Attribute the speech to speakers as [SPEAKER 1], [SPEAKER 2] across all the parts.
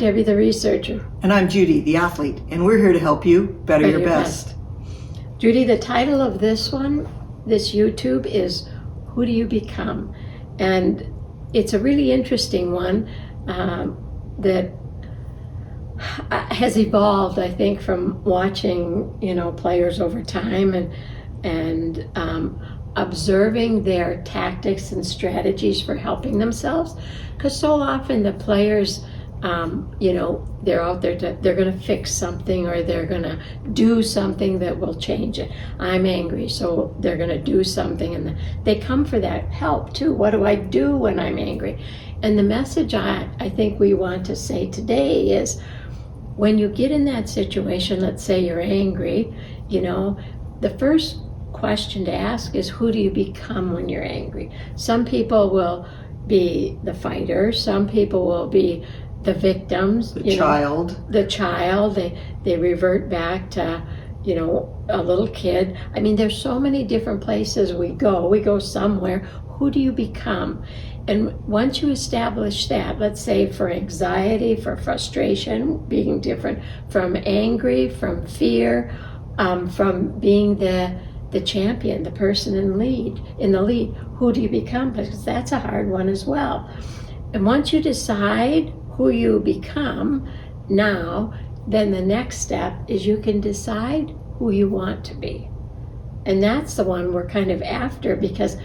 [SPEAKER 1] Debbie, the researcher.
[SPEAKER 2] And I'm Judy, the athlete, and we're here to help you better your best.
[SPEAKER 1] Judy, the title of this one, this YouTube, is Who Do You Become? And it's a really interesting one that has evolved, I think, from watching, players over time and observing their tactics and strategies for helping themselves. Because so often the players, they're out there, they're going to fix something, or they're going to do something that will change it. I'm angry, so they're going to do something, and they come for that help too. What do I do when I'm angry? And the message I think we want to say today is, when you get in that situation, let's say you're angry, the first question to ask is, who do you become when you're angry? Some people will be the fighter, some people will be the victims,
[SPEAKER 2] the child.
[SPEAKER 1] They revert back to a little kid. I mean, there's so many different places we go somewhere. Who do you become? And once you establish that, let's say for anxiety, for frustration, being different, from angry, from fear, from being the champion, the person in the lead, who do you become? Because that's a hard one as well. And once you decide who you become now, then the next step is you can decide who you want to be. And that's the one we're kind of after, because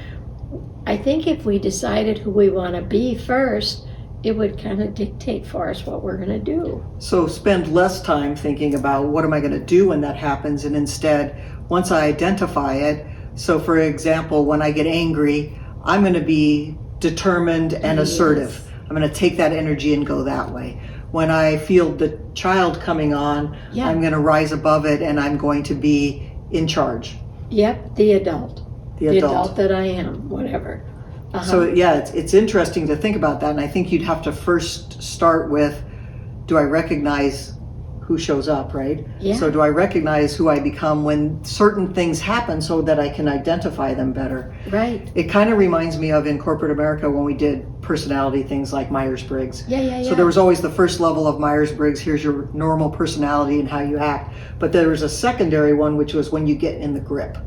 [SPEAKER 1] I think if we decided who we want to be first, it would kind of dictate for us what we're going to do.
[SPEAKER 2] So spend less time thinking about what am I going to do when that happens, and instead, once I identify it, so for example, when I get angry, I'm going to be determined and assertive. I'm going to take that energy and go that way. When I feel the child coming on, I'm going to rise above it, and I'm going to be in charge.
[SPEAKER 1] Yep, the adult. The adult that I am, whatever.
[SPEAKER 2] So it's interesting to think about that, and I think you'd have to first start with, do I recognize who shows up, right?
[SPEAKER 1] Yeah.
[SPEAKER 2] So do I recognize who I become when certain things happen so that I can identify them better?
[SPEAKER 1] Right.
[SPEAKER 2] It kind of reminds me of in corporate America when we did personality things like Myers-Briggs.
[SPEAKER 1] Yeah.
[SPEAKER 2] So there was always the first level of Myers-Briggs, here's your normal personality and how you act. But there was a secondary one, which was when you get in the grip.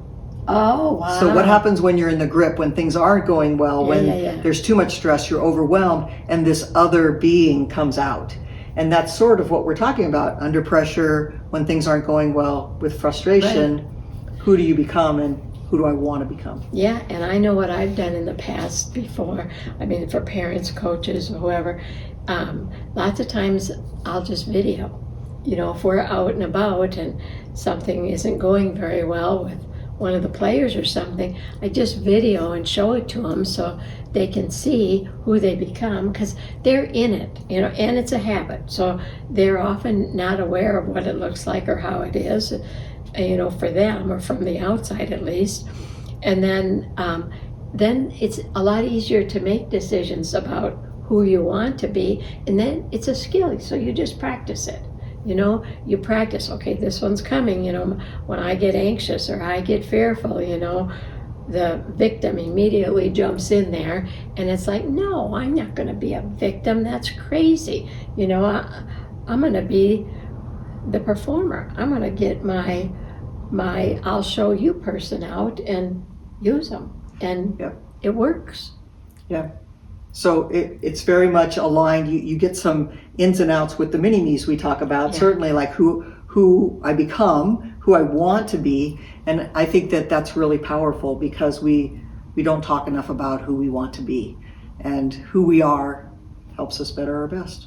[SPEAKER 1] Oh, wow.
[SPEAKER 2] So what happens when you're in the grip, when things aren't going well, when there's too much stress, you're overwhelmed, and this other being comes out. And that's sort of what we're talking about. Under pressure, when things aren't going well, with frustration, who do you become, and who do I want to become? Yeah,
[SPEAKER 1] and I know what I've done in the past before. I mean, for parents, coaches, whoever. Lots of times I'll just video. If we're out and about and something isn't going very well with one of the players or something, I just video and show it to them so they can see who they become, because they're in it, and it's a habit. So they're often not aware of what it looks like or how it is, for them, or from the outside at least. And then it's a lot easier to make decisions about who you want to be, and then it's a skill, so you just practice it. You practice, okay, this one's coming, when I get anxious or I get fearful, the victim immediately jumps in there, and it's like, no, I'm not going to be a victim. That's crazy. I'm going to be the performer. I'm going to get my I'll show you person out and use them. And it works.
[SPEAKER 2] Yeah. So it's very much aligned. You get some ins and outs with the mini-me's we talk about, certainly like who I become, who I want to be. And I think that that's really powerful, because we don't talk enough about who we want to be, and who we are helps us better our best.